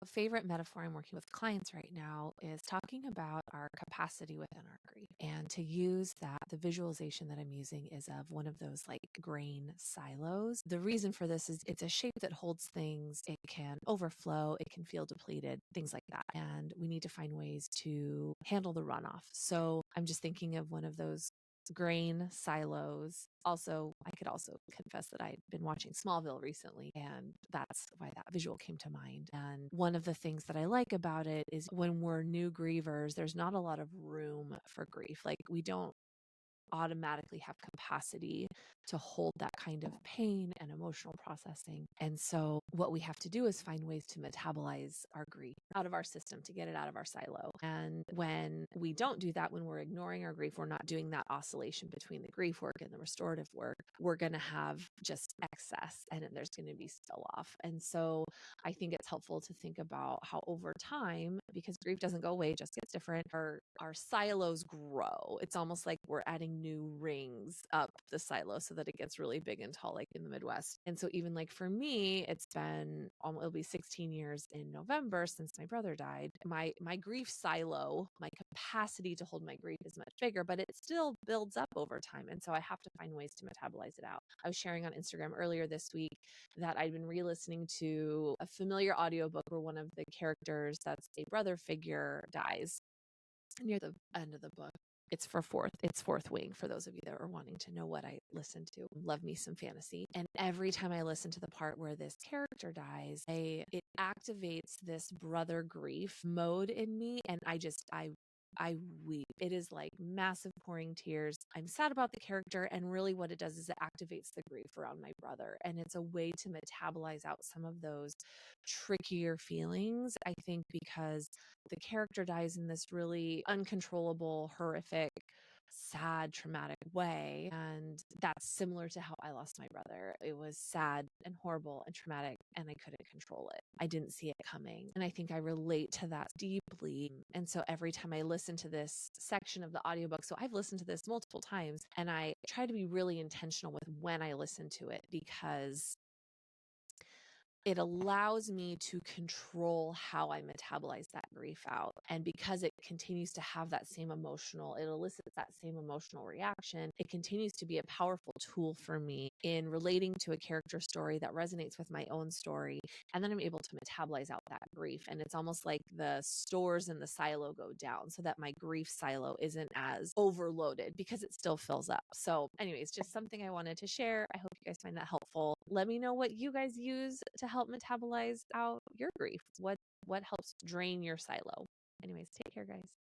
A favorite metaphor I'm working with clients right now is talking about our capacity within our grief. And to use that, the visualization that I'm using is of one of those like grain silos. The reason for this is it's a shape that holds things. It can overflow, it can feel depleted, things like that. And we need to find ways to handle the runoff. So I'm just thinking of one of those grain silos. Also, I could also confess that I'd been watching Smallville recently, and that's why that visual came to mind. And one of the things that I like about it is when we're new grievers, there's not a lot of room for grief. Like we don't automatically have capacity to hold that kind of pain and emotional processing. And so what we have to do is find ways to metabolize our grief out of our system, to get it out of our silo. And when we don't do that, when we're ignoring our grief, we're not doing that oscillation between the grief work and the restorative work, we're going to have just excess and then there's going to be spill off. And so I think it's helpful to think about how over time, because grief doesn't go away, it just gets different, our silos grow. It's almost like we're adding new rings up the silo so that it gets really big and tall, like in the Midwest. And so even like for me, it's been, it'll be 16 years in November since my brother died. My grief silo, my capacity to hold my grief is much bigger, but it still builds up over time. And so I have to find ways to metabolize it out. I was sharing on Instagram earlier this week that I'd been re-listening to a familiar audiobook where one of the characters, that's a brother figure, dies near the end of the book. It's Fourth Wing, for those of you that are wanting to know what I listened to. Love me some fantasy. And every time I listen to the part where this character dies, it activates this brother grief mode in me. And I weep. It is like massive pouring tears. I'm sad about the character. And really what it does is it activates the grief around my brother. And it's a way to metabolize out some of those trickier feelings, I think, because the character dies in this really uncontrollable, horrific, sad, traumatic way. And that's similar to how I lost my brother. It was sad and horrible and traumatic, and I couldn't control it. I didn't see it coming. And I think I relate to that deeply. And so every time I listen to this section of the audiobook, so I've listened to this multiple times, and I try to be really intentional with when I listen to it, because it allows me to control how I metabolize that grief out. And because it continues to have that same emotional, it elicits that same emotional reaction, it continues to be a powerful tool for me in relating to a character story that resonates with my own story. And then I'm able to metabolize out that grief. And it's almost like the stores in the silo go down so that my grief silo isn't as overloaded, because it still fills up. So anyways, just something I wanted to share. I hope you guys find that helpful. Let me know what you guys use to help metabolize out your grief. What helps drain your silo? Anyways, take care, guys.